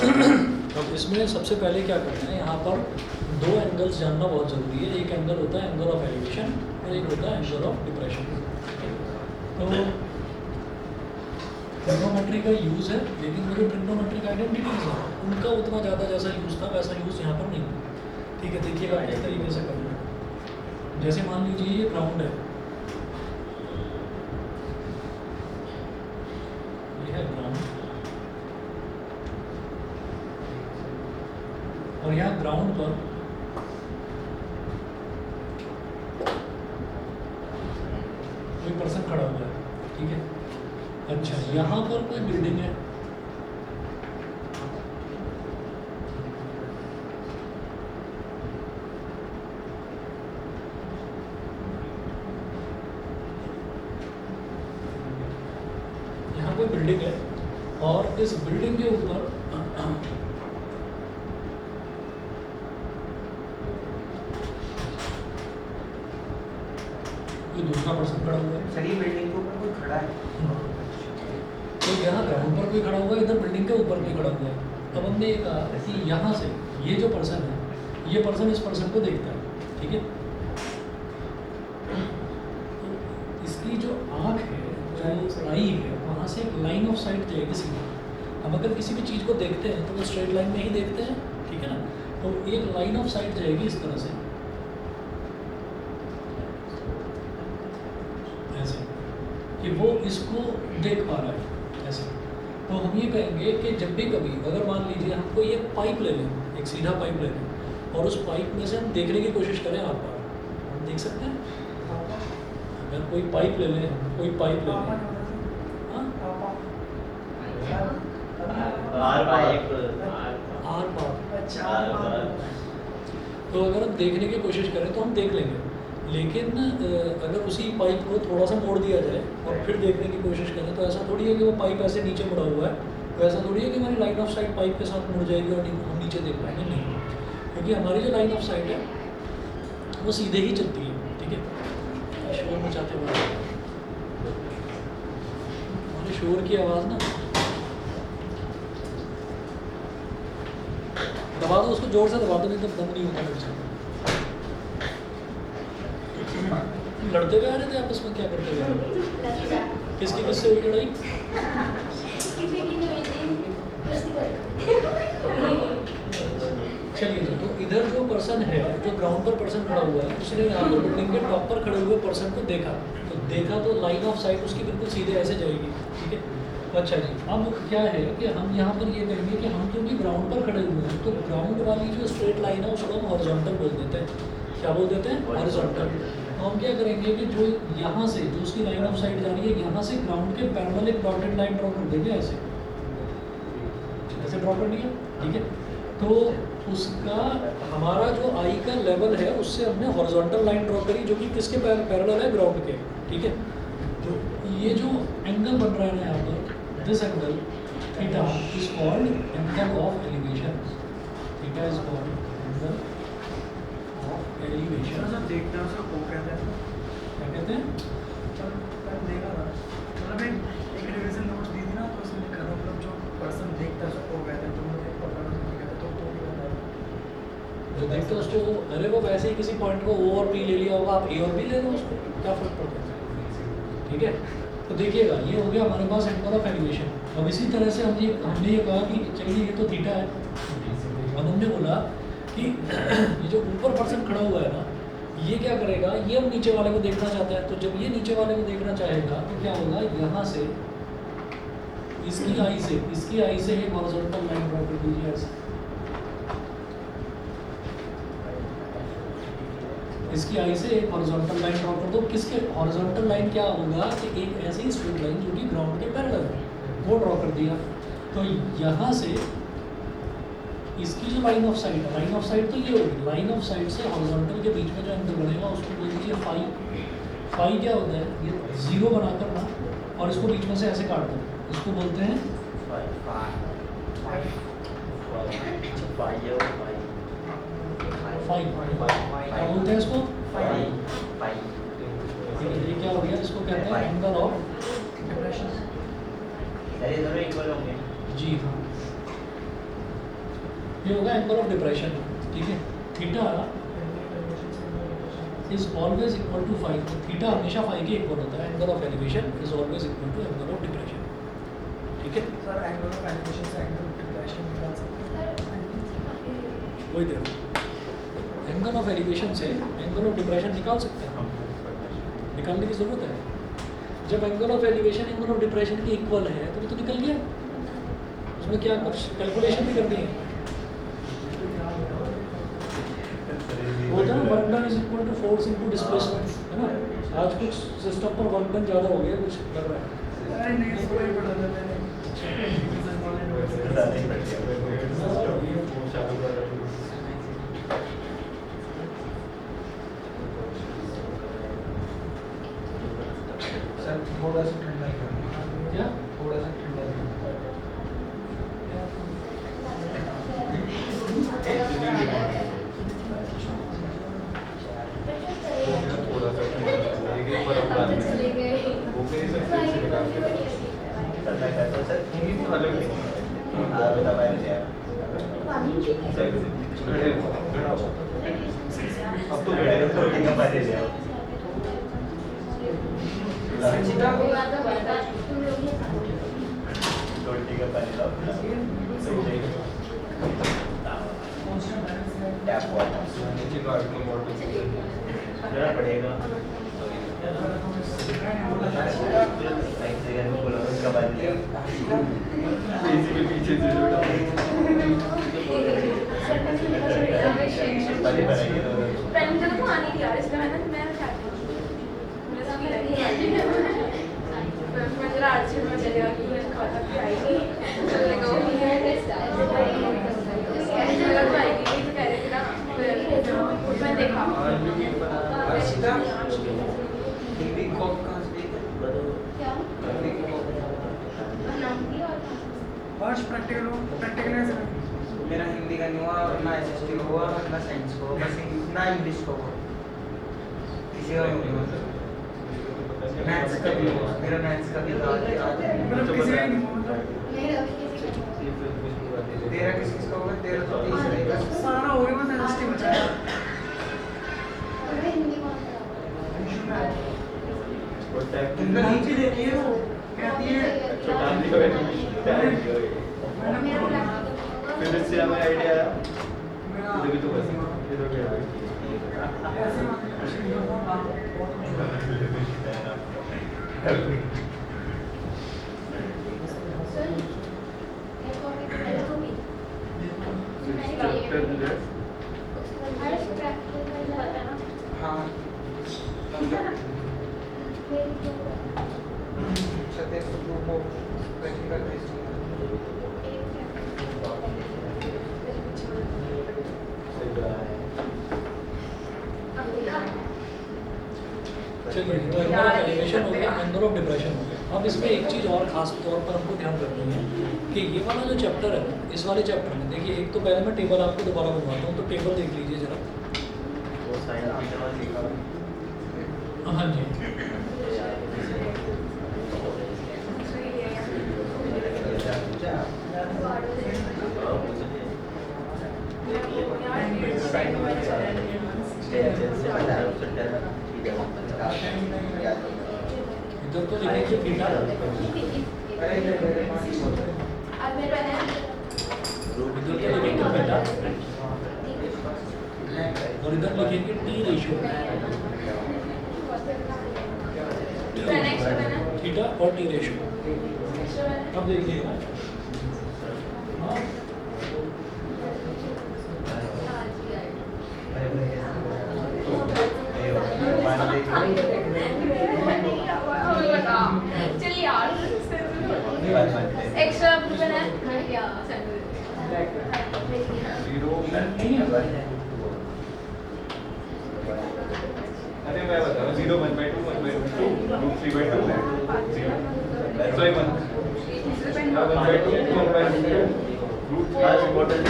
अब इसमें सबसे पहले क्या करना है, यहाँ पर दो एंगल्स जानना बहुत ज़रूरी है। एक एंगल होता है एंगल ऑफ एलिवेशन और एक होता है एंगल ऑफ डिप्रेशन। तो ट्रिग्नोमेट्री का यूज़ है, लेकिन वो जो ट्रिग्नोमेट्रिक आइडेंटिटीज है उनका उतना ज़्यादा जैसा यूज़ था वैसा यूज़ यहाँ पर नहीं है। ठीक है, देखिएगा इस तरीके से करना है। जैसे मान लीजिए ये ग्राउंड है, ये है ग्राउंड, और यहाँ ग्राउंड पर कोई पर्सन खड़ा हुआ है। ठीक है, अच्छा यहाँ पर कोई बिल्डिंग है, यहाँ कोई बिल्डिंग है और इस बिल्डिंग के ऊपर कोई दूसरा पर्सन खड़ा हुआ है। सर ये बिल्डिंग के ऊपर कोई खड़ा है। तो यहाँ ग्राउंड पर कोई खड़ा हुआ है, इधर बिल्डिंग के ऊपर कोई खड़ा हुआ है। अब हमने ये कहा कि यहाँ से ये जो पर्सन है, ये पर्सन इस पर्सन को देखता है। ठीक है, तो इसकी जो आँख है, जो आई है, वहाँ से एक लाइन ऑफ साइट जाएगी सीधा। हम अगर किसी भी चीज़ को देखते हैं तो वो स्ट्रेट लाइन में ही देखते हैं। ठीक है ना, तो एक लाइन ऑफ साइट जाएगी इस तरह से, ऐसे कि वो इसको देख पा रहा है ऐसे। तो हम ये कहेंगे कि जब भी कभी अगर मान लीजिए हमको ये पाइप ले लें, एक सीधा पाइप ले लें और उस पाइप में से हम देखने की कोशिश करें, आप हम देख सकते हैं। अगर कोई पाइप ले लें, कोई पाइप ले लें, हाँ आर पार, तो अगर हम देखने की कोशिश करें तो हम देख लेंगे। लेकिन अगर उसी पाइप को थोड़ा सा मोड़ दिया जाए और फिर देखने की कोशिश करें तो ऐसा थोड़ी है कि वो पाइप ऐसे नीचे मुड़ा हुआ है, तो ऐसा थोड़ी है कि हमारी लाइन ऑफ साइट पाइप के साथ मुड़ जाएगी और हम नीचे देख पाएंगे। नहीं, क्योंकि हमारी जो लाइन ऑफ साइट है वो सीधे ही चलती है। ठीक है, शोर मचाते हुए हमारे शोर की आवाज़ ना दबा दो, उसको जोर से दबा दो, नहीं तो दम नहीं होता मेरे से। लड़ते हुए आ रहे थे आपस में, क्या करते हुए? किसकी किससे हुई लड़ाई? चलिए जी, तो इधर जो पर्सन है, जो ग्राउंड पर पर्सन खड़ा हुआ है, उसने यहाँ पर बिल्डिंग के टॉप पर खड़े हुए पर्सन को देखा। तो लाइन ऑफ साइट उसकी बिल्कुल सीधे ऐसे जाएगी। ठीक है, अच्छा जी, अब क्या है कि हम यहाँ पर ये कहेंगे कि हम क्योंकि ग्राउंड पर खड़े हुए हैं तो ग्राउंड वाली जो स्ट्रेट लाइन है उसको हम हॉरिजॉन्टल बोल देते हैं। क्या बोल देते हैं? हॉरिजॉन्टल। तो हम क्या करेंगे कि जो यहाँ से जो उसकी लाइन ऑफ साइट जा रही है, यहाँ से ग्राउंड के पैरेलल एक डॉटेड लाइन ड्रॉ कर देंगे, ऐसे ऐसे ड्रॉ कर दिया। ठीक है, तो उसका हमारा जो आई का लेवल है उससे हमने हॉरिजॉन्टल लाइन ड्रॉ करी जो कि किसके पैरेलल है? ग्राउंड के। ठीक है, तो ये जो एंगल बन रहा है ना यहाँ पर, this angle theta is called angle of elevation. Theta is called angle of elevation. Sir देखते हैं उसको क्या कहते हैं? क्या कहते हैं? चलो देखा था, मतलब एक रिवीजन नोट्स दी थी ना, तो उसमें लिखा था मतलब जो पर्सन देखता है उसको कहते हैं, जो मुझे पता नहीं कहते तो क्या कहता है? जो देखते हैं उसको, अरे वो वैसे ही किसी पॉइंट को ओ और पी ले लिया होगा, आप ए और बी ले लो, उसको क्या फर्क पड़ता है? ठीक है, तो देखिएगा ये हो गया हमारे पास एंगल ऑफ एलिवेशन। अब इसी तरह से हमने ये कहा कि चलिए ये तो थीटा है। अब हमने बोला कि ये जो ऊपर पर्सन खड़ा हुआ है ना, ये क्या करेगा, ये अब नीचे वाले को देखना चाहता है। तो जब ये नीचे वाले को देखना चाहेगा तो क्या होगा, यहाँ से इसकी आई से एक हॉरिजॉन्टल लाइन ड्रॉ कर दीजिए ऐसे। इसकी आई से एक हॉरिजॉन्टल लाइन ड्रॉ कर दो। किसके हॉरिजॉन्टल लाइन क्या होगा कि एक ऐसी स्ट्रेट लाइन जो कि ग्राउंड के पैरेलल है, वो ड्रॉ कर दिया। तो यहाँ से इसकी जो लाइन ऑफ साइट है, लाइन ऑफ साइट तो ये होगी, लाइन ऑफ साइट से हॉरिजॉन्टल के बीच में जो एंगल बनेगा उसको बोल दीजिए फाई। फाई क्या होता है? ये जीरो बनाकर ना और इसको बीच में से ऐसे काट दो, इसको बोलते हैं फाई। क्या बोलते हैं इसको? ये क्या हो गया? इसको कहते हैं एंगल ऑफ डिप्रेशन। जी हाँ, ये होगा एंगल ऑफ डिप्रेशन, ठीक है। Theta is always equal to five, तो थीटा हमेशा फाइव के इक्वल होता है। Angle of elevation is always equal to angle of depression, ठीक है। सर एंगल ऑफ एलिवेशन से एंगल ऑफ डिप्रेशन निकाल सकते हैं। वही देखो, एंगल ऑफ एलिवेशन से एंगल ऑफ डिप्रेशन निकाल सकते हैं, निकालने की ज़रूरत है। जब angle of elevation angle of depression के इक्वल है तो वो तो निकल गया, उसमें क्या कुछ कैलकुलेशन भी करनी है। होता है work done is equal to force into displacement, है ना। आज कुछ सिस्टम पर वर्क डन ज़्यादा हो गया, कुछ लग रहा है। अरे नहीं इसको ही पढ़ा था मैंने। सर थोड़ा सा ठंडा क्या थोड़ा सा ठंडा अब तो प्रोटीन का पानी ले आओ। रोटी का पानी लाओ, टैप वाटर जरा पड़ेगा। एक जगह में बोलो उसका पानी ले आओ। पीछे से पानी बनाइए तो आनी थी यार, इसलिए मैंने जरा आज में चलेगा कि मैं खाता भी आएगी मैं देखा हिंदी को कहाँ से आज प्रैक्टिकल है सर। मेरा हिंदी का नहीं हुआ, ना एसएसटी का हुआ, ना साइंस को, बस ना इंग्लिश को हुआ, किसी का नहीं हुआ। मैथ्स का भी हुआ, मेरा मैथ्स का भी था। मतलब किसी का नहीं हुआ। तेरा किस किस का होगा? तेरा तो 30 रहेगा। सारा हो गया, बस एसएसटी बचा है। तुमने नीचे देखी है वो कहती है फिर से हमें आइडिया आया। मेरा भी तो बस ये तो क्या है ऐसे हाँ सत्य को प्रैक्टिकल टेस्ट चलिए, तो एंगल ऑफ एलिवेशन हो गया, एंगल ऑफ डिप्रेशन हो गया। अब इसमें एक चीज़ और खास तौर पर हमको ध्यान रखनी है कि ये वाला जो चैप्टर है, इस वाले चैप्टर में देखिए, एक तो पहले मैं टेबल आपको दोबारा बनवाता हूँ, तो टेबल देख लीजिए जरा। वो साइंस टीचर ने सीखा। हाँ जी, इधर तो लिखेंगे थीटा, इधर तो लिखेंगे बीटा, और इधर लिखेंगे टी रेशियो, थीटा और टी रेशियो। अब देखिएगा, हाँ, चलिए यार एक्स्ट्रा बना क्या अरे मैं बता रहा हूँ 0 1/2 1/2 रूट 3/2 0 सॉरी 1 1/2 1/2 रूट 3 इम्पोर्टेंट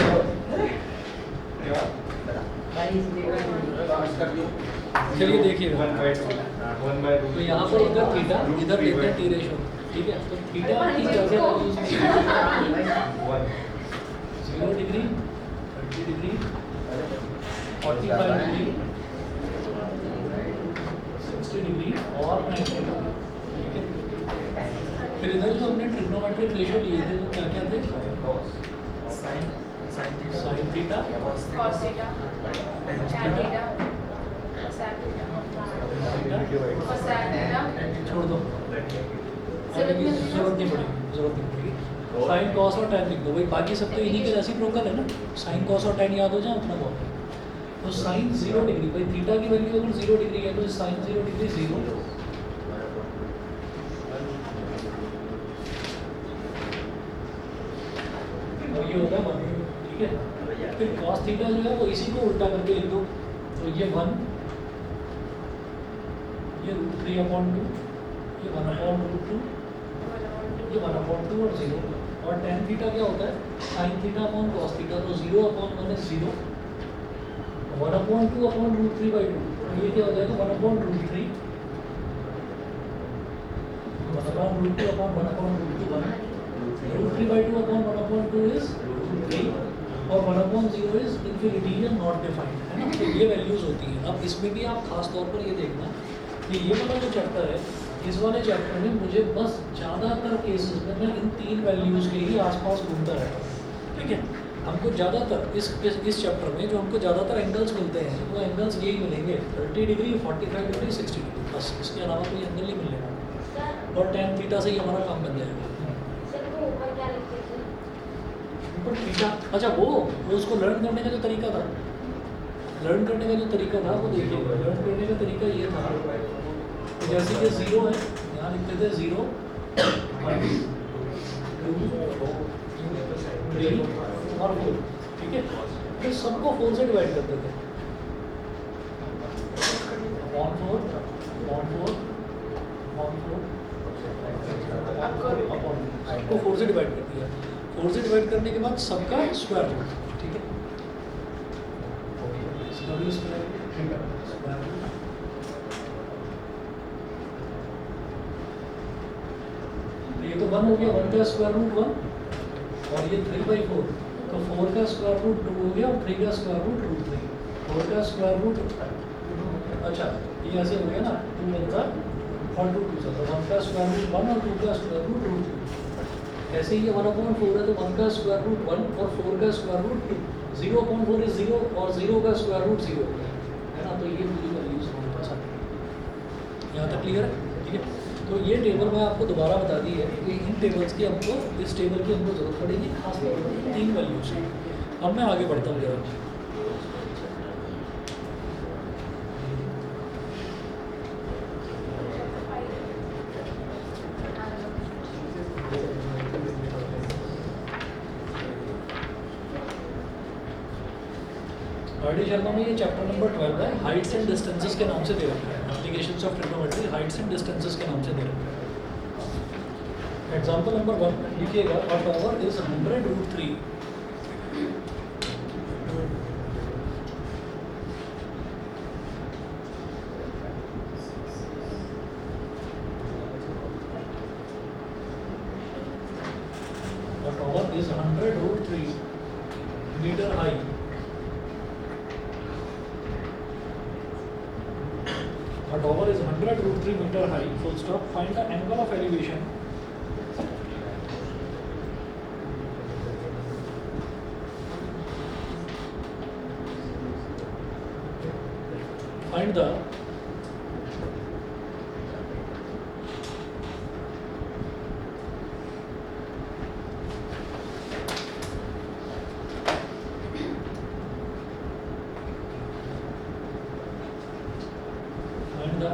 क्या चलिए देखिएगा, 1/2 तो यहाँ पर इधर थीटा, इधर देखते हैं टी रेशियो, ठीक है। तो थीटा की जगह 0 डिग्री 45 डिग्री, 60 डिग्री और 90 डिग्री, ठीक है। फिर इधर जो हमने ट्रिग्नोमेट्रिक रेशियो लिए थे वो क्या क्या थे? Sine theta, cos theta, tan theta, cosine theta, cosine theta, छोड़ दो, जरूरत नहीं होती ना? जरूरत नहीं पड़ेगी। साइन कॉस और टैन लिख दो भाई, बाकी सब तो इन्हीं के रेसिप्रोकल है ना, साइन कॉस और टैन याद हो जाए उतना बहुत है। तो साइन 0 डिग्री, भाई थीटा की वैल्यू अगर 0 डिग्री है तो साइन 0 डिग्री 0, और ये होगा 1, ठीक है। फिर कॉस थीटा जो है वो इसी को उल्टा करके लिख दो, तो ये 1, ये √3/2, ये 1/√2, ये 1/2 और 0, और tan थीटा क्या होता है? sin theta upon cos theta, तो 0/1 is 0, 1/2/√3/2, तो ये क्या हो जाएगा? 1/√3, 1/√2/1/√2, 1/√3/2/1/2 is 3, और 1/0 is infinity या नॉट डिफाइंड, है ना। तो ये वैल्यूज होती हैं। अब इसमें भी आप खास तौर पर ये देखना कि ये वाला जो चैप्टर है, इस वाले चैप्टर में मुझे बस ज़्यादातर केसेस में मैं इन 3 वैल्यूज़ के ही आसपास घूमता रहता हूँ, ठीक है। हमको ज़्यादातर इस चैप्टर में जो हमको ज़्यादातर एंगल्स मिलते हैं वो एंगल्स यही मिलेंगे, 30 डिग्री, 45 डिग्री, 60 डिग्री, बस इसके अलावा कोई एंगल नहीं मिलेगा, और tan थीटा से ही हमारा काम बन जाएगा। ऊपर थीटा, अच्छा वो उसको लर्न करने का जो तरीका था, लर्न करने का जो तरीका था वो देखिए, लर्न करने का तरीका ये था, जैसे कि 0 है, यहाँ लिखते थे 0, 1, 2, 3 और 4, ठीक है। फिर सबको 4 से डिवाइड करते थे, 1/4, 1/4, 1/4, सबको 4 से डिवाइड कर दिया। 4 से डिवाइड करने के बाद सबका स्क्वायर रूट, ठीक है, इसका भी स्क्वायर रूट। ये तो 1 हो गया, 1 का स्क्वायर रूट 1, और ये 3/4, तो 4 का स्क्वायर रूट 2 हो गया, और 3 का स्क्वायर रूट √3, 4 का स्क्वायर रूट, अच्छा ये ऐसे हो गया ना, 2 1 का और 2 2 सा, तो 1 का स्क्वायर रूट 1 और 2 का स्क्वायर रूट √3। ऐसे ही ये 1/4 है, तो 1 का स्क्वायर रूट 1 और 4 का स्क्वायर रूट 2, 0/4 is 0 और 0 का स्क्वायर रूट 0 है ना। तो ये पूरी वैल्यूज हमारे पास आती है, यहाँ तक क्लियर है, ठीक है। तो ये टेबल मैं आपको दोबारा बता दी है कि इन टेबल्स की हमको, इस टेबल की हमको जरूरत पड़ेगी खास तौर पर 3 वैल्यूज की। अब मैं आगे बढ़ता हूँ जरा, आर डी शर्मा में ये चैप्टर नंबर 12 है, हाइट्स एंड डिस्टेंसेस के नाम से दे रखा है, applications of trigonometry Heights and distances के नाम से दे रखा है। एग्जांपल नंबर 1 लिखिएगा, अ tower is 100√3, a tower is 100√3 meter high. A tower is 100√3 meter high. Full stop. Find the angle of elevation. Find the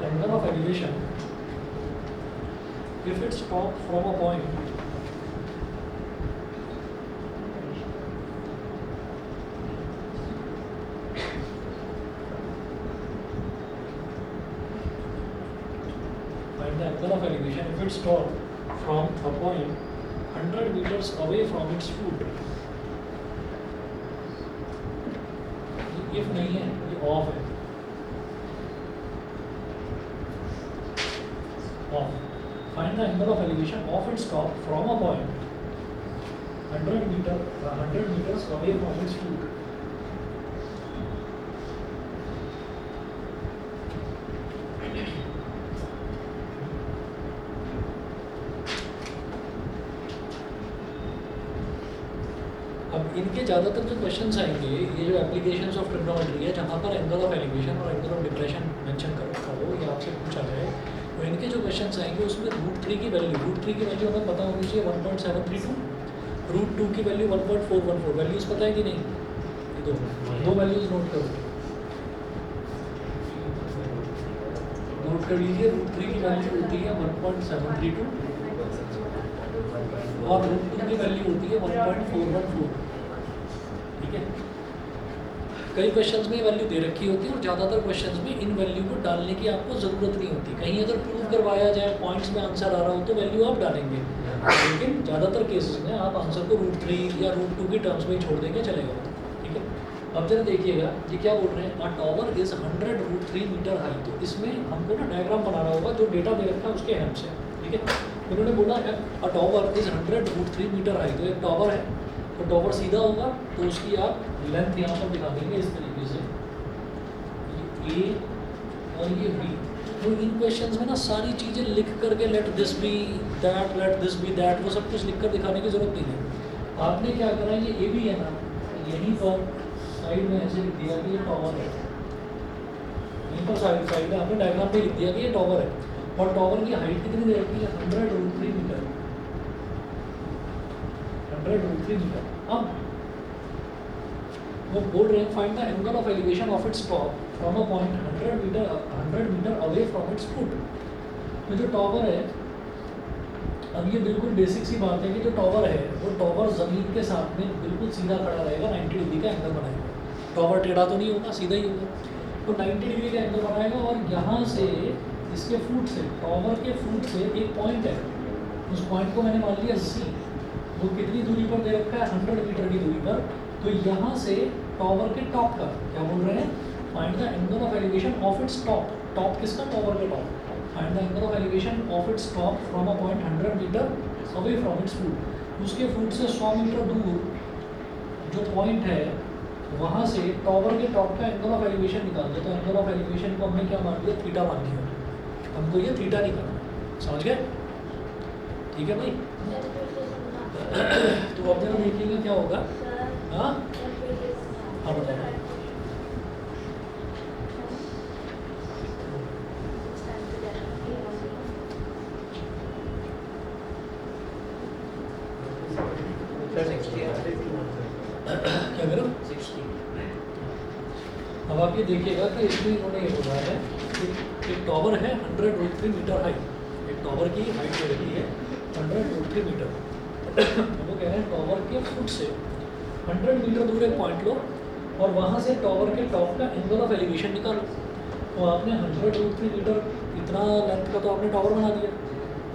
angle of elevation if it's top from a point find the angle of elevation if it's top from a point 100 meters away from its foot. if नहीं है ये of है, off. Find the angle of elevation of its top from a point 100 meters away from its foot. अब इनके ज़्यादातर जो questions आएंगे, ये जो एप्लीकेशंस ऑफ ट्रिग्नोमेट्री है जहाँ पर एंगल ऑफ एलिवेशन और एंगल ऑफ डिप्रेशन मेंशन कर रखा हो या आपसे पूछा जाए, तो इनके जो क्वेश्चंस आएंगे उसमें √3 की वैल्यू हमें पता होनी चाहिए 1.732, √2 की वैल्यू 1.414, वैल्यूज़ पता है कि नहीं? ये दो वैल्यूज़ नोट करो, नोट कर लीजिए। √3 की वैल्यू होती है 1.732 और √2 की वैल्यू होती है 1.414, ठीक है। कई क्वेश्चंस में ये वैल्यू दे रखी होती है और ज़्यादातर क्वेश्चंस में इन वैल्यू को डालने की आपको ज़रूरत नहीं होती। कहीं अगर प्रूव करवाया जाए, पॉइंट्स में आंसर आ रहा हो तो वैल्यू आप डालेंगे, लेकिन ज़्यादातर केसेस में आप आंसर को √3 या √2 की टर्म्स में ही छोड़ देंगे, चलेगा, ठीक है। अब जरा देखिएगा ये क्या बोल रहे हैं, अ टॉवर इज़ 100 √3 मीटर हाई। तो इसमें हमको ना डायग्राम बनाना होगा जो डेटा दे रखा है उसके हेल्प से, ठीक है। उन्होंने बोला है अ टॉवर इज़ 100 √3 मीटर हाई, तो एक टॉवर है, तो टॉवर सीधा होगा तो उसकी आप लेंथ यहाँ पर दिखा देंगे इस तरीके से, ये A और ये B। तो इन क्वेश्चंस में ना सारी चीज़ें लिख करके let this be that, let this be that, वो सब कुछ लिख कर दिखाने की जरूरत नहीं है। आपने क्या करा, ये A B है ना, यहीं पर साइड में ऐसे लिख दिया कि ये टॉवर है, यहीं पर साइड में आपने डायग्राम पे लिख दिया कि ये टॉवर है, और टॉवर की हाइट कितनी दे रखी है 100 √3 मीटर, 100 √3 मीटर। अब वो बोल रहे हैं find the angle of elevation of its top from a point 100 metre away from its foot. तो जो टॉवर है, अब ये बिल्कुल बेसिक सी बात है कि जो टॉवर है वो टॉवर ज़मीन के साथ में बिल्कुल सीधा खड़ा रहेगा, 90 डिग्री का एंगल बनाएगा। टॉवर टेढ़ा तो नहीं होगा, सीधा ही होगा, तो 90 डिग्री का एंगल बनाएगा। और यहाँ से इसके फुट से, टॉवर के फुट से एक पॉइंट है, उस पॉइंट को मैंने मान लिया C, वो कितनी दूरी पर दे रखा है 100 मीटर की दूरी पर। तो यहाँ से टॉवर के टॉप का क्या बोल रहे हैं, find the angle of elevation of its top. Top किसका, टॉवर के top. Find the angle of elevation of its top from a point 100 metre away from its foot. उसके फुट से 100 मीटर दूर जो पॉइंट है वहाँ से टॉवर के टॉप का एंगल ऑफ एलिवेशन निकाल दो। तो एंगल ऑफ एलिवेशन को हमने क्या मान लिया, थीटा मान लिया, हमको ये थीटा निकालना, समझ गए, ठीक है भाई। तो अब जरा देखिएगा क्या होगा, हाँ हाँ बताओ। क्या करो, अब आप ये देखिएगा कि इसमें इन्होंने ये बोला है कि एक टॉवर है 100 √3 मीटर हाई, एक टॉवर की हाइट दे रखी है 100 √3 मीटर। वो कह रहे हैं टॉवर के फुट से 100 मीटर दूर एक पॉइंट लो और वहाँ से टॉवर के टॉप का एंगल ऑफ एलिवेशन निकालो। तो आपने 100 √3 मीटर इतना लेंथ का तो आपने टॉवर बना दिया,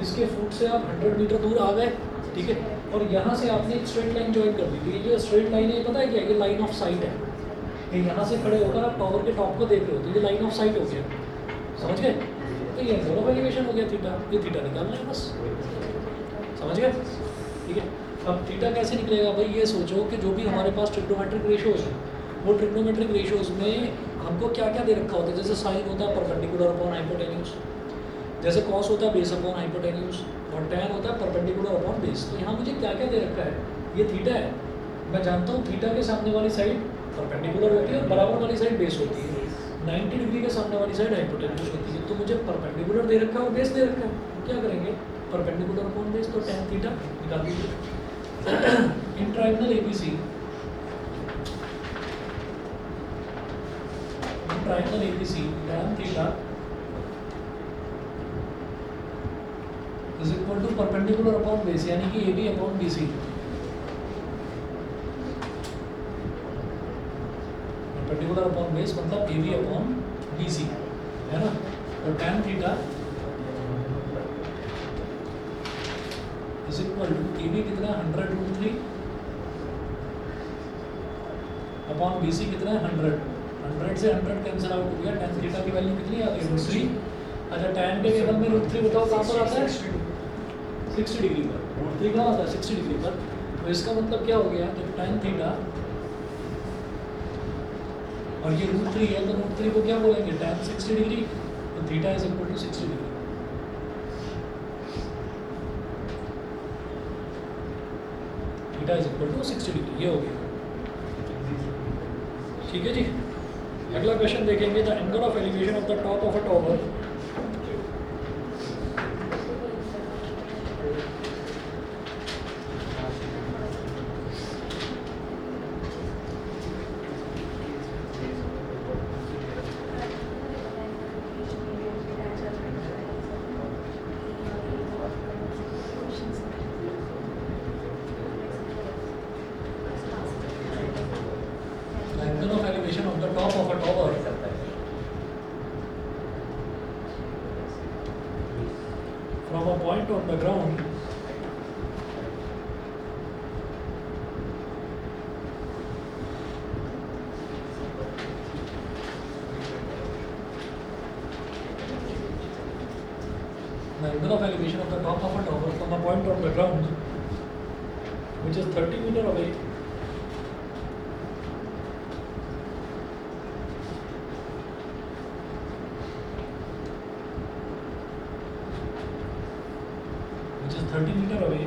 इसके फुट से आप 100 मीटर दूर आ गए, ठीक है। और यहाँ से आपने एक स्ट्रेट लाइन ज्वाइन कर दी। तो ये जो स्ट्रेट लाइन है, पता है क्या, ये लाइन ऑफ साइट है। ये यहाँ से खड़े होकर आप टॉवर के टॉप को देख रहे हो, तो ये लाइन ऑफ साइट हो गया, समझ गए। तो ये एंगल ऑफ एलिवेशन हो गया थीटा, ये थीटा निकालना है बस, समझ गए, ठीक है। अब थीटा कैसे निकलेगा भाई, ये सोचो कि जो भी हमारे पास ट्रिग्नोमेट्रिक रेशियोज हैं, वो ट्रिग्नोमेट्रिक रेशियोज में हमको क्या क्या दे रखा होता है। जैसे साइन होता है परपेंडिकुलर अपॉन हाइपोटेन्यूज, जैसे कॉस होता है बेस अपॉन हाइपोटेन्यूज, और टैन होता है परपेंडिकुलर अपॉन बेस। तो यहाँ मुझे क्या क्या दे रखा है, ये थीटा है, मैं जानता हूँ थीटा के सामने वाली साइड परपेंडिकुलर होती है और बराबर वाली साइड बेस होती है। 90 डिग्री के सामने वाली साइड हाइपोटेन्यूज होती है। तो मुझे परपेंडिकुलर दे रखा है और बेस दे रखा है, क्या करेंगे, परपेंडिकुलर अपॉन बेस, तो टैन थीटा निकाल दीजिए। In triangle ABC, triangle ABC tan theta is equal to perpendicular upon base, यानी कि AB upon BC। Perpendicular upon base मतलब AB अपॉन BC, है ना। और tan theta is equal to AB कितना है 100 √3 अपॉन BC कितना है 100। 100 से 100 कैंसिल आउट हो गया, टैन थीटा की वैल्यू कितनी आ गई, √3। अच्छा, टैन के टेबल में √3 बताओ कहाँ पर आता है, 60 डिग्री पर। √3 कहाँ आता है, 60 डिग्री पर। तो इसका मतलब क्या हो गया, जब टैन थीटा और ये √3 है तो √3 को क्या बोलेंगे, टैन 60 डिग्री, तो theta is equal to 60 degree. Theta is equal to 60 degree. ये हो गया, ठीक है जी। अगला क्वेश्चन देखेंगे, the angle of elevation of the top of a tower from a point on the ground the angle of elevation of the top of a tower from a point on the ground which is 30 meter away which is 30 meter away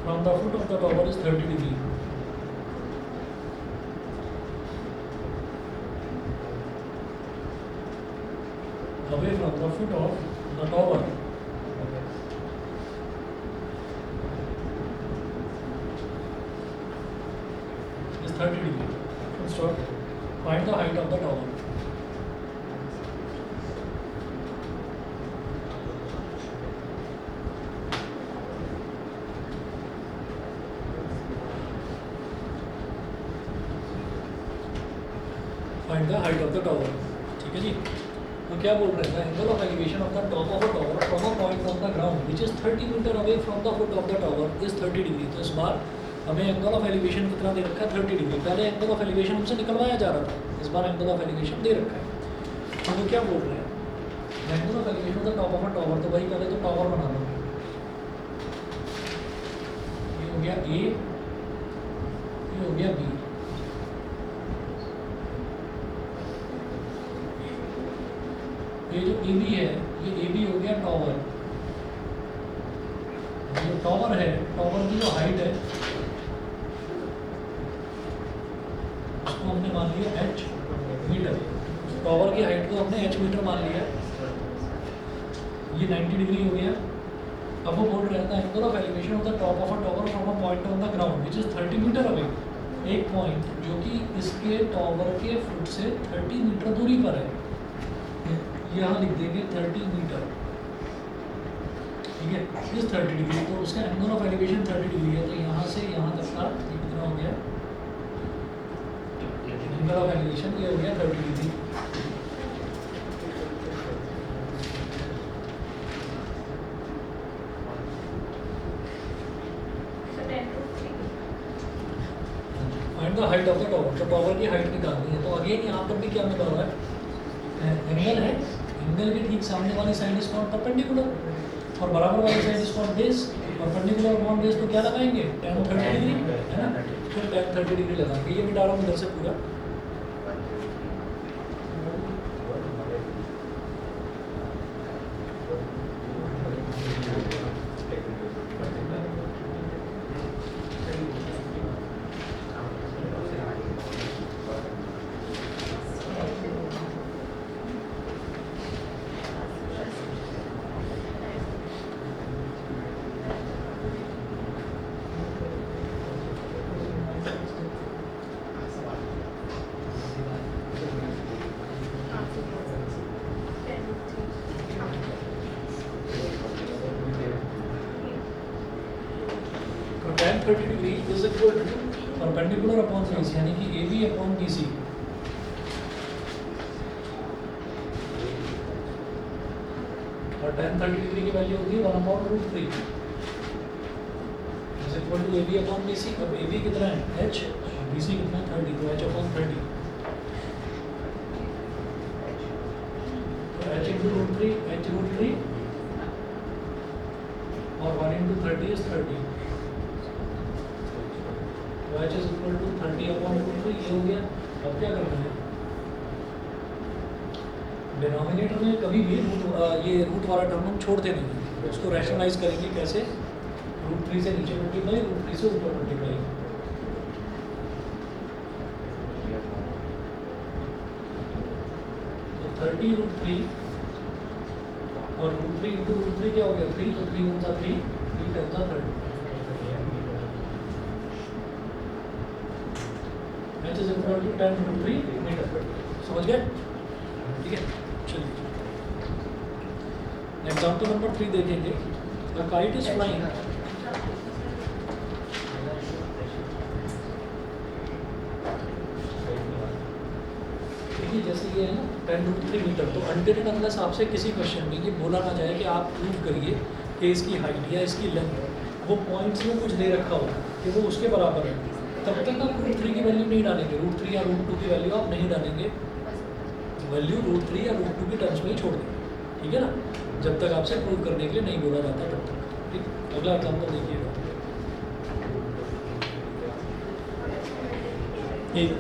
from the foot of the tower is 30 degree. Away from the foot of the tower is 30 degree. Full stop. Find the height of the tower. Find the height of the tower. ठीक है जी। तो क्या बोल रहे हैं, angle of elevation of the top of a tower from a point on the ground which is 30 metre away from the foot of the tower is 30 degree. तो इस बार हमें एंगल ऑफ एलिवेशन कितना दे रखा है, 30 डिग्री। पहले angle of elevation हमसे निकलवाया जा रहा था, इस बार एंगल ऑफ एलिवेशन दे रखा है। तो वो क्या बोल रहे हैं, angle of elevation of the top of a tower. तो भाई पहले तो टॉवर बना लो, ये हो गया ए, ये हो गया बी। ये जो ए बी है, ये ए बी हो गया टॉवर। जो टॉवर है, टॉवर की जो हाइट है उसको हमने मान लिया h मीटर। टॉवर की हाइट को हमने h मीटर मान लिया। ये 90 डिग्री हो गया। अब वो बोल रहा था angle of elevation of the top of a tower from a point on the ground which is 30 metre away. एक पॉइंट जो कि इसके टॉवर के फुट से 30 मीटर दूरी पर है, यहाँ लिख देंगे 30 मीटर, ठीक है। इस 30 डिग्री, तो उसका एंगल ऑफ एलिवेशन 30 डिग्री है। तो यहाँ से यहाँ तक का ये कितना हो गया, एंगल ऑफ एलिवेशन ये हो गया 30 degree. Find the height of the tower. तो टॉवर की हाइट निकालनी है। तो अगेन यहाँ पर भी क्या मिला हुआ है, एंगल है, एंगल के ठीक सामने वाली साइड इज कॉल्ड परपेंडिकुलर और बराबर वाली side is called base. Perpendicular upon base तो क्या लगाएंगे, tan 30 डिग्री, है ना। फिर tan 30 डिग्री लगाएंगे। ये मिटा रहा हूँ इधर से पूरा। tan 30 degree is equal to perpendicular upon base, यानी कि A B upon B C. और tan 30 डिग्री की वैल्यू होगी 1/√3 is equal to A B upon B C. अब ए बी कितना है h, बी सी कितना है 30, तो h अपॉन 30। तो h इंटू √3, h √3 और 1 into 30 is 30। h is equal to 30 upon √3। ये हो गया। अब क्या करना है, डिनोमिनेटर में कभी भी ये रूट वाला टर्म हम छोड़ते नहीं हैं। उसको रैशनलाइज करेंगे कैसे, √3 से नीचे मल्टीप्लाई, √3 से ऊपर मल्टीप्लाई। तो 30√3 और √3 इंटू √3 क्या हो गया 3, तो 3 × 3, 3 × 30, which is equal to 10√3 metre. समझ गए? ठीक है, चलिए एग्जाम्पल नंबर 3 देखेंगे। द काइट इज फ्लाइंग, देखिए जैसे ये है ना 10√3 मीटर, तो अनटिल एंड अनलेस आपसे किसी क्वेश्चन में ये बोला ना जाए कि आप प्रूव करिए कि इसकी हाइट या इसकी लेंथ, वो पॉइंट्स में कुछ दे रखा हो कि वो उसके बराबर है, तब तक आप √3 की वैल्यू नहीं डालेंगे। √3 या √2 की वैल्यू आप नहीं डालेंगे, वैल्यू √3 या √2 के टर्म्स में ही छोड़ देंगे। ठीक है ना, जब तक आपसे प्रूव करने के लिए नहीं बोला जाता तब तक। ठीक, अगला एग्जाम्पल देखिएगा। एक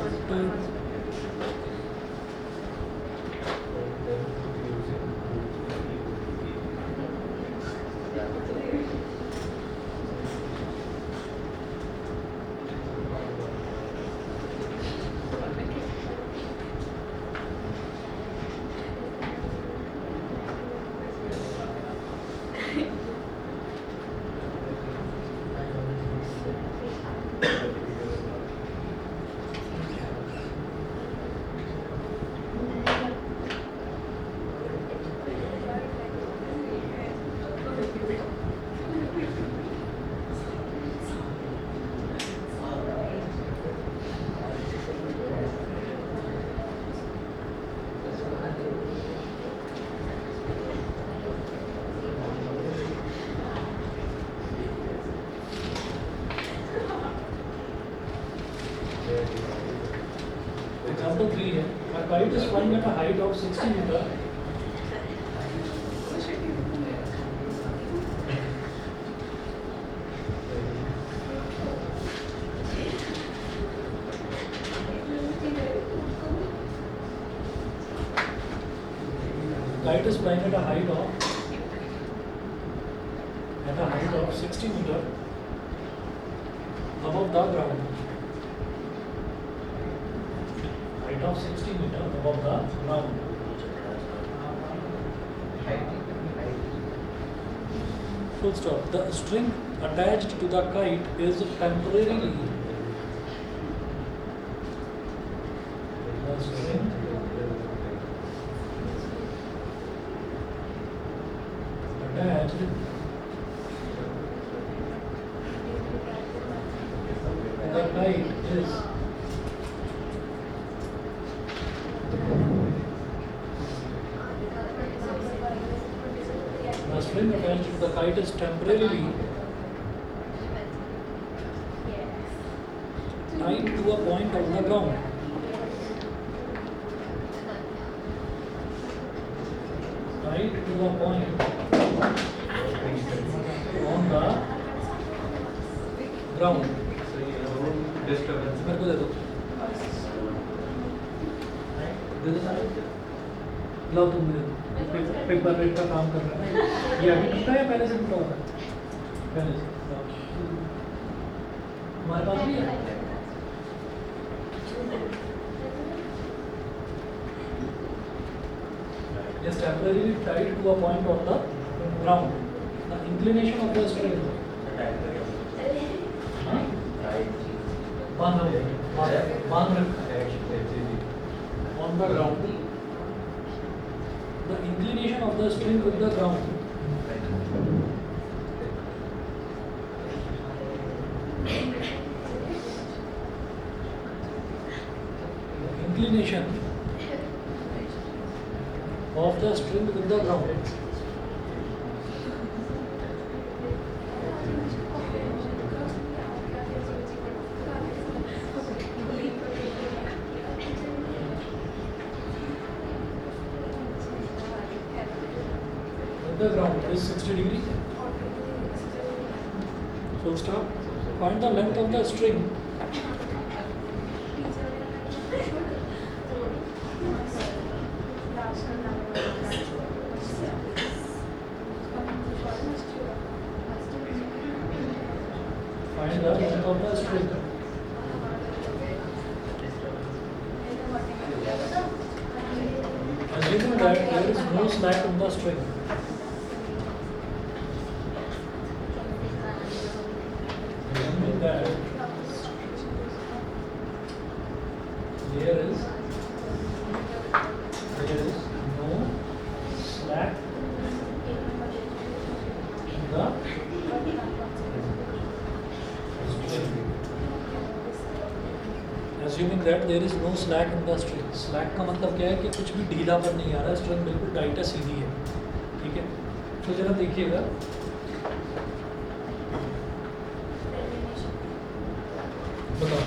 Example 3 है, a kite is flying at a height of 60 meter. Kite is flying at a height of 60 meter above the ground. Height of 60 meter above the ground. Full stop. The string attached to the kite is temporarily. The string attached to the kite is the string attached to the kite is temporarily tied to a point on the ground. Tied to a point on the ground. Disturbance. मेरे को दे दो। दे दो सारे। लाओ तुम दे दो। Paper wait का काम कर रहा है। ये अभी टूटा है या पहले से टूटा हुआ है? पहले से। लाओ। हमारे पास भी है। Is temporarily tied to a point on the ground. The inclination of the string. हाँ? बांध रखा है on the ground. The inclination of the string with the ground. The inclination of the string with the ground. The ground is 60 degree. Full stop. Find the length of the string the string. Assuming that there is no slack in the string. Assuming that there is no slack in the Assuming that there is no slack in the string. Slack का मतलब क्या है कि कुछ भी ढीलापन नहीं आ रहा है, स्ट्रिंग बिल्कुल टाइट है, सीधी है, ठीक है। तो जरा देखिएगा, बताओ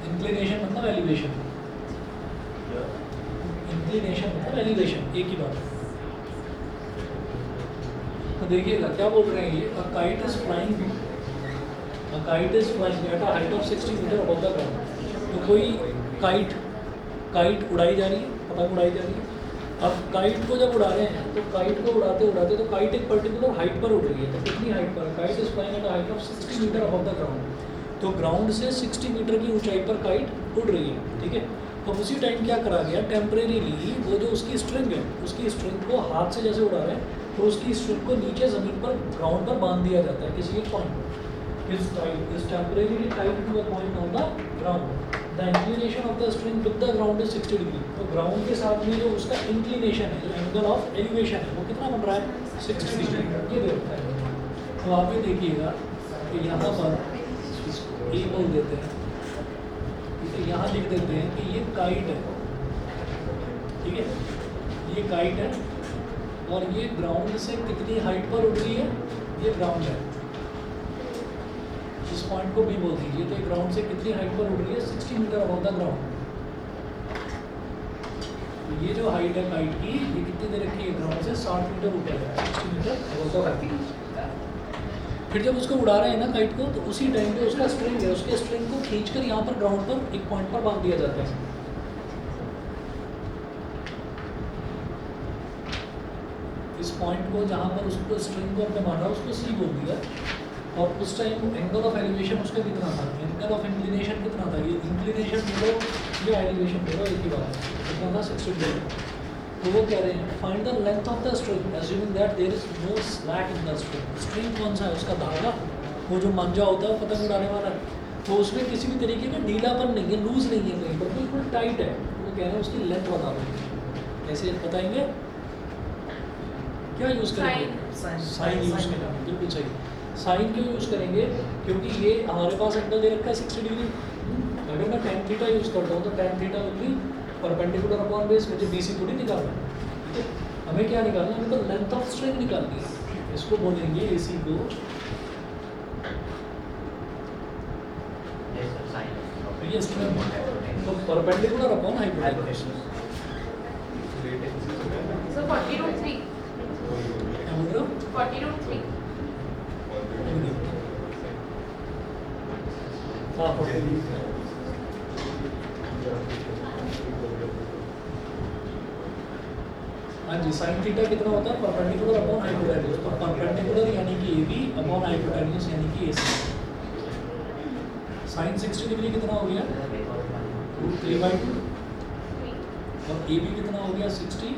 इंक्लिनेशन मतलब एलिवेशन, इंक्लिनेशन मतलब एलिवेशन, एक ही बात है। तो देखिएगा क्या बोल रहे हैं ये, a kite is flying at a height of 60 metre above the ground। तो कोई काइट उड़ाई जा रही है, पतंग उड़ाई जा रही है। अब काइट को जब उड़ा रहे हैं तो काइट को उड़ाते तो काइट एक पर्टिकुलर हाइट पर उड़ रही है। तो कितनी हाइट पर? Kite is flying at a height of 60 metre above the ground. तो ग्राउंड से 60 मीटर की ऊंचाई पर काइट उड़ रही है, ठीक है। तो उसी टाइम क्या करा गया, टेम्परेरीली वो जो उसकी स्ट्रिंग है, उसकी स्ट्रिंग को हाथ से जैसे उड़ा रहे हैं तो उसकी स्ट्रिंग को नीचे ज़मीन पर ग्राउंड पर बांध दिया जाता है किसी एक point. is temporarily tied to a point on the ground. The inclination of the string with the ground is 60 degree. तो ग्राउंड के साथ में जो उसका इंक्लिनेशन है, जो एंगल ऑफ एलिवेशन है, वो कितना बन रहा है? 60 डिग्री। ये देखता है। तो आप ये देखिएगा कि यहाँ पर ए बोल देते हैं, ठीक है, यहाँ लिख देते हैं कि ये काइट है, ठीक है, ये काइट है और ये ग्राउंड से कितनी हाइट पर उड़ रही है, ये ग्राउंड है। इस पॉइंट को भी बोल दीजिए। तो ग्राउंड से कितनी हाइट पर उड़ रही है? 60 मीटर अबव द ग्राउंड। तो ये जो हाइट है काइट की, ये कितनी दे रखी है? ग्राउंड से 60 मीटर ऊपर है, 60 मीटर अबव द ग्राउंड। फिर जब उसको उड़ा रहे हैं ना काइट को, तो उसी टाइम पे उसका स्ट्रिंग है, उसके स्ट्रिंग को खींचकर यहाँ पर ग्राउंड पर एक पॉइंट पर बांध दिया जाता है। इस पॉइंट को जहाँ पर उसको स्ट्रिंग को अपने मारा, उसको सी बोल दिया। और उस टाइम एंगल ऑफ एलिवेशन उसका कितना था, एंगल ऑफ इंक्लिनेशन कितना था? ये इंक्लिनेशन बोलो या एलिवेशन बोलो, एक ही बात है, कितना था? 60 डिग्री। तो वो कह रहे हैं find the length of the string assuming that there is no slack in the string. String कौन सा है? उसका धागा, वो जो मंजा होता है पतंग उड़ाने वाला, तो उसमें किसी भी तरीके का ढीलापन नहीं है, लूज नहीं है कहीं पर, बिल्कुल टाइट है। वो कह रहे हैं उसकी लेंथ बता दो। कैसे बताएंगे? क्या यूज़ करेंगे? साइन यूज़ करेंगे, बिल्कुल सही। साइन क्यों यूज़ करेंगे? क्योंकि ये हमारे पास एंगल दे रखा है 60 डिग्री। अगर मैं tan थीटा यूज़ करता हूँ तो tan theta will be perpendicular upon base. मुझे BC थोड़ी निकालना है, ठीक है। हमें क्या निकालना है? हमें तो लेंथ ऑफ स्ट्रिंग निकालनी है। इसको बोलेंगे AC को ये स्ट्रिंग, तो परपेंडिकुलर अपॉन हाइपोटेन्यूज। So 40√3. क्या बोल रहे हो? 40√3. हाँ, हाँ जी। साइन थीटा कितना होता है? Perpendicular upon hypotenuse. तो परपेंडिकुलर यानी कि AB अपॉन हाइपोटेन्यूज यानी कि AC। साइन 60 डिग्री कितना हो गया? √3/2। और AB कितना हो गया? 60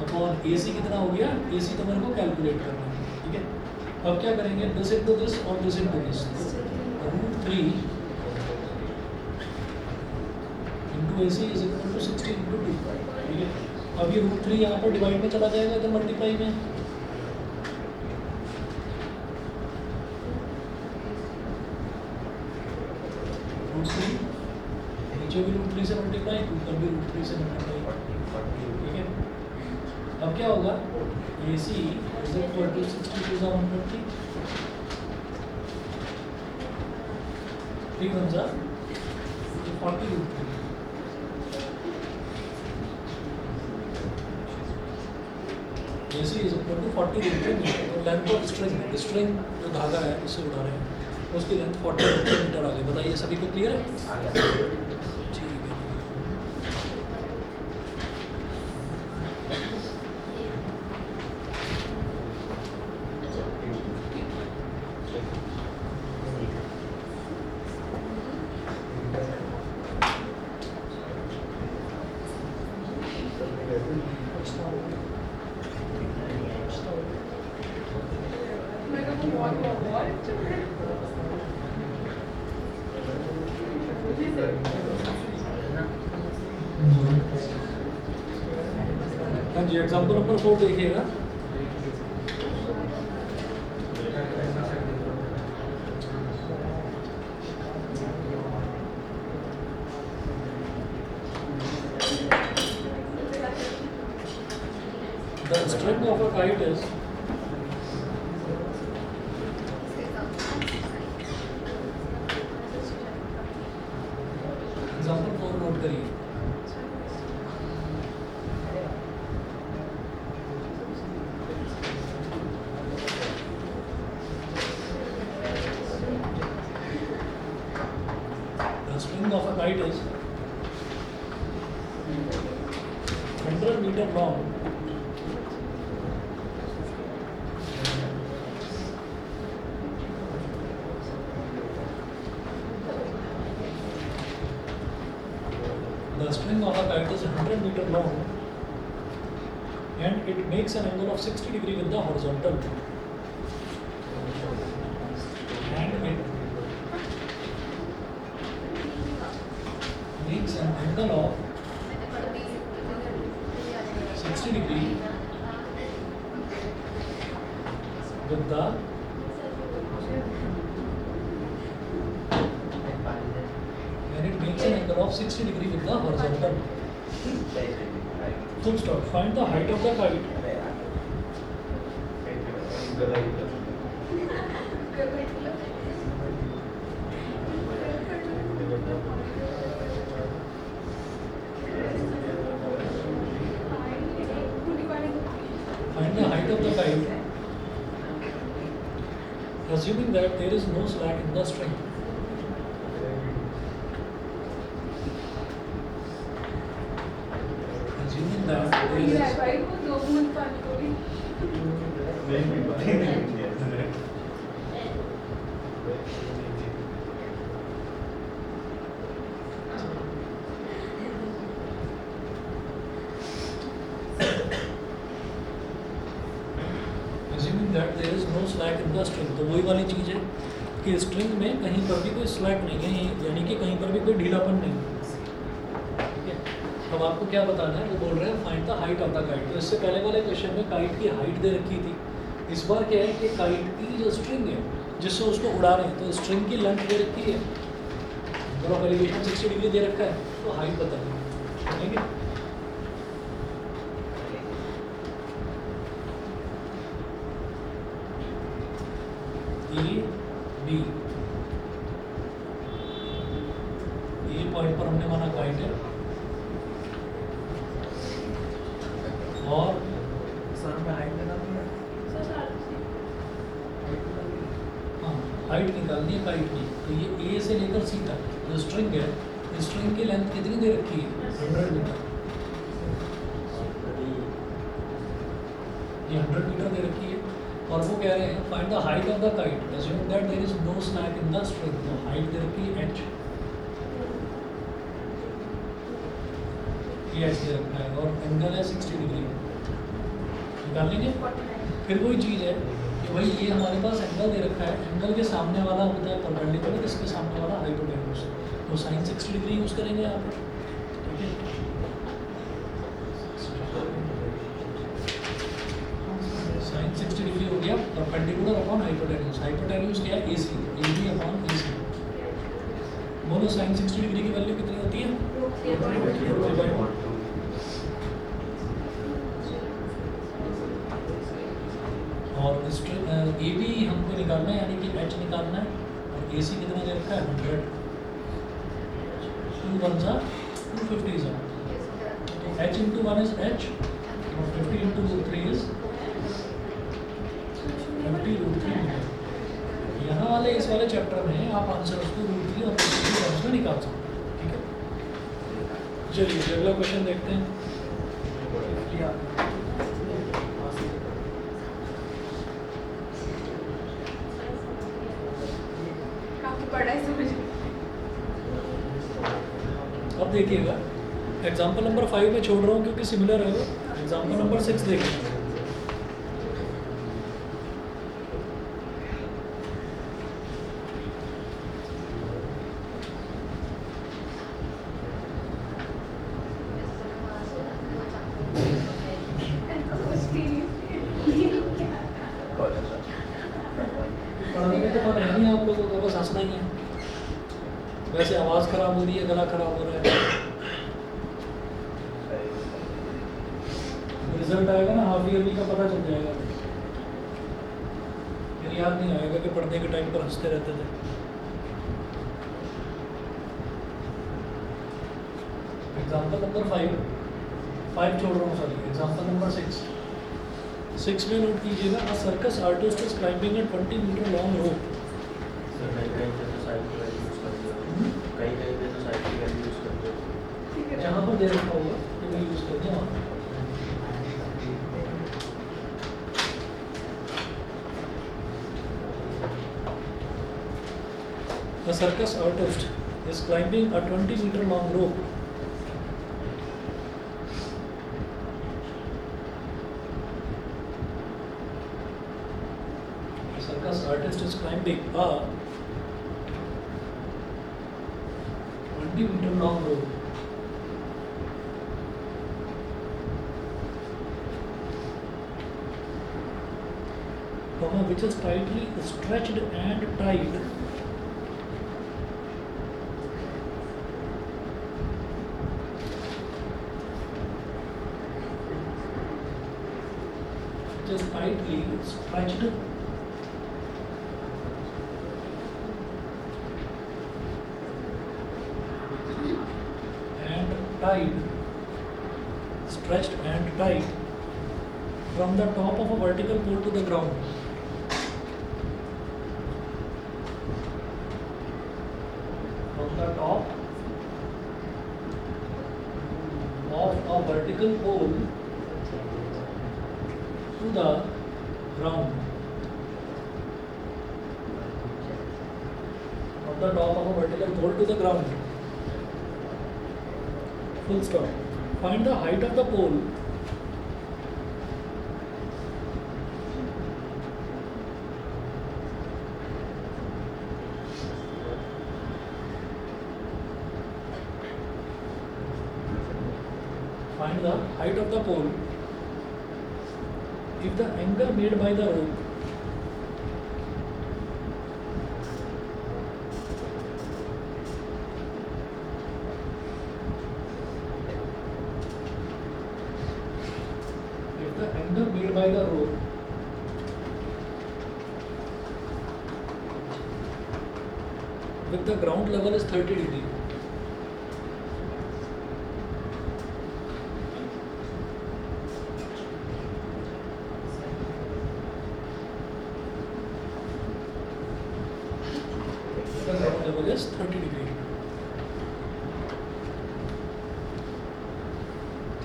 अपॉन AC कितना हो गया? AC तो मेरे को कैलकुलेट करना है, ठीक है। अब क्या करेंगे? दिस इनटू दिस और this into this. √3 into AC is equal to 60 into 2, ठीक है। अब ये √3 यहाँ पर डिवाइड में चला जाएगा, इधर मल्टीप्लाई में। √3 नीचे भी √3 से मल्टीप्लाई, ऊपर भी √3 से मल्टीप्लाई, ठीक है। अब क्या होगा? AC is equal to 60 two 120, 3 1 जा 40 √3। AC is equal to 40 √3 metre. तो लेंथ ऑफ स्ट्रिंग जो धागा है उससे उड़ा रहे हैं, उसकी लेंथ 40 मीटर आ गई। बताइए सभी को क्लियर है? ठीक है। हाँ जी, एग्जाम्पल नंबर 4 देखिएगा। The string of a kite is example 4 note करिए। The string of a kite is 100 meter long. The string of a kite is 100 meter long and it makes an angle of 60 degree with the horizontal. And it makes an angle of 60 degree with the and it makes an angle of 60 degree with the horizontal. Full stop. Find the height of the kite. Find the height of the kite, assuming that there is no slack in the string. Assuming that there is assuming that there is no slack in the string, तो वही वाली चीज़ है कि string में कहीं पर भी कोई स्लैक नहीं है, यानी कि कहीं पर भी कोई ढीलापन नहीं है। ठीक है, अब आपको क्या बताना है, वो बोल रहे हैं find the height of the kite. तो इससे पहले वाले क्वेश्चन में काइट की हाइट दे रखी थी, इस बार क्या है कि काइट की जो स्ट्रिंग है जिससे उसको उड़ा रहे हैं, तो स्ट्रिंग की लेंथ दे रखी है, नंबर ऑफ एलिवेशन 60 डिग्री दे रखा है, तो हाइट बताइए। ठीक है, बी ए पॉइंट पर हमने माना काइट है और सर में हाइट लगानी है। हाँ हाइट निकालनी है काइट की। तो ये ए से लेकर सी तक जो स्ट्रिंग है, स्ट्रिंग की लेंथ कितनी दे रखी है, 100 मीटर। ये 100 मीटर दे रखी है और वो कह रहे हैं find the height of the kite assume that there is no slack in the string. तो हाइट दे रखी है h, ये h दे रखा है और एंगल है 60 डिग्री। निकाल लेंगे। फिर वही चीज़ है कि भाई ये हमारे पास एंगल दे रखा है, एंगल के सामने वाला होता है परपेंडिकुलर, इसके सामने वाला हाइपोटेन्यूज, तो साइन 60 डिग्री यूज़ करेंगे यहाँ पर। ठीक है, साइन 60 डिग्री हो गया परपेंडिकुलर अपॉन हाइपोटेन्यूज। हाइपोटेन्यूज क्या है, AC, AB अपॉन AC। बोलो साइन 60 डिग्री की वैल्यू कितनी होती है, और AB हमको निकालना है, यानी कि H निकालना है, और AC कितना दे रखा है 100, 2 1 जा 250 जा, तो H into 1 is H और 50 into 3 is 50√3 मीटर। यहाँ वाले इस वाले चैप्टर में आप आंसर उसको √3 और 50 टर्म्स में निकाल सकते हैं। ठीक है, चलिए अगला क्वेश्चन देखते हैं। काफी बड़ा है समझ। अब देखिएगा, एग्जाम्पल नंबर 5 में छोड़ रहा हूँ क्योंकि सिमिलर है वो। एग्जाम्पल नंबर 6 देखिए। वैसे आवाज़ खराब हो रही है, गला खराब हो रहा है। रिजल्ट आएगा ना हाफ ईयरली का, पता चल जाएगा। फिर याद नहीं आएगा कि पढ़ने के टाइम पर हंसते रहते थे। एग्जाम्पल नंबर 5 छोड़ रहा हूँ, सॉरी, एग्जाम्पल नंबर 6 में नोट कीजिएगा, a circus artist is climbing a 20 metre long rope. जहाँ पर दे रखा होगा तो वही यूज़ करते हैं वहाँ। A circus artist is climbing a 20-meter long rope. A circus artist is climbing a 20-meter long rope. Which is tightly stretched and tied stretched and tied, stretched and tied from the top of a vertical pole to the ground. From the top of a vertical pole to the ground. From the top of a vertical pole to the ground. Full stop. Find the height of the pole if the angle made by the rope with the ground level is 30 degree. The ground level is 30 degree.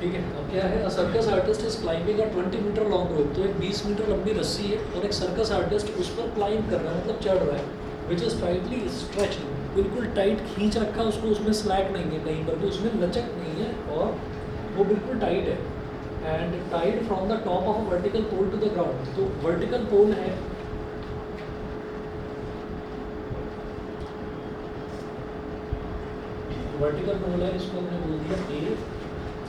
ठीक है, अब क्या है, circus artist is climbing a 20 metre long rope. तो एक 20 metre लंबी रस्सी है और एक सर्कस आर्टिस्ट उस पर क्लाइंब कर रहा है, मतलब चढ़ रहा है, विच इज टाइटली स्ट्रेच्ड, बिल्कुल टाइट खींच रखा है उसको, उसमें स्लैक नहीं है कहीं पर भी, उसमें लचक नहीं है और वो बिल्कुल टाइट है। And tied from the top of a vertical pole to the ground. तो वर्टिकल पोल है, वर्टिकल पोल है, इसको हमने बोल दिया ए,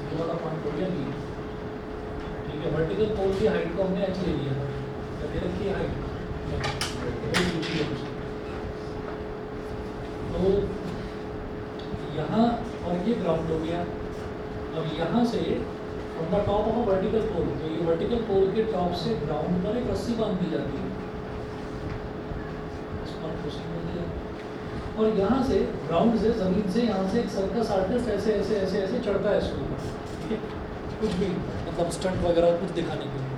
ये वाला पॉइंट हो गया बी। ठीक है, वर्टिकल पोल की हाइट को हमने एच ले लिया था, दे रखी है हाइट, तो यहाँ और ये ग्राउंड हो गया। अब यहाँ से from the top of a vertical pole, तो ये वर्टिकल पोल के टॉप से ग्राउंड पर एक रस्सी बांध दी जाती है, इस पॉइंट को सी बोल दिया। और यहाँ से ग्राउंड से, ज़मीन से, यहाँ से एक सर्कस आर्टिस्ट ऐसे ऐसे ऐसे ऐसे चढ़ता है इसके ऊपर, ठीक है, कुछ भी मतलब स्टंट वगैरह कुछ दिखाने के लिए।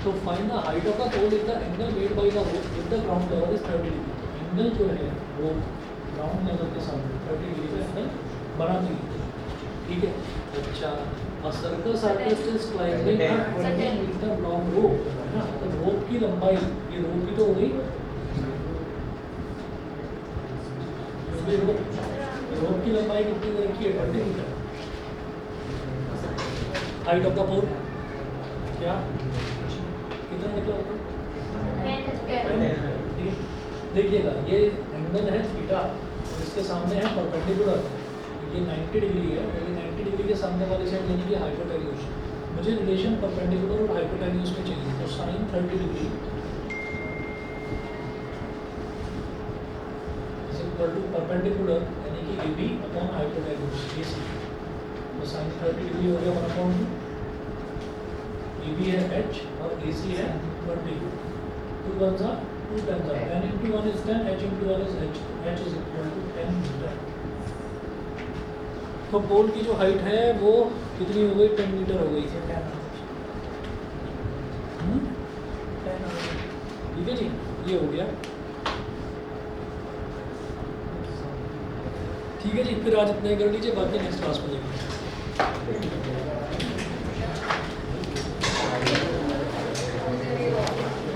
तो find the height of the pole if the angle made by the rope with the ground level is 30 डिग्री। एंगल जो है वो ग्राउंड लेवल के सामने 30 डिग्री का एंगल बना दी, ठीक है। अच्छा, a circus artist is climbing a 20 metre long rope, है ना, तो रोप की लंबाई, ये रोप की तो हो गई, रोप की लंबाई कितनी रखी है, 20 मीटर। हाइट ऑफ द पोल क्या कितना निकला होगा, देखिएगा ये एंगल है थीटा, इसके सामने है परपेंडिकुलर, ये 90 डिग्री है, और ये 90 डिग्री के सामने वाली साइड यानी कि हाइपोटेन्यूज। मुझे रिलेशन परपेंडिकुलर और हाइपोटेन्यूज में चाहिए, तो sine 30 degree equal to perpendicular यानी कि A B upon hypotenuse A C, तो साइन 30 डिग्री हो गया 1/2, ए बी है h और ए सी है 20, 2 1 जा 2 10 जा, 10 into 1 is 10, h into 1 is h, h is equal to 10 metre. तो पोल की जो हाइट है वो कितनी हो गई, 10 मीटर हो गई। ठीक है जी, ये हो गया। ठीक है जी, फिर आज इतना ही कर लीजिए, बाकी नेक्स्ट क्लास में देखेंगे।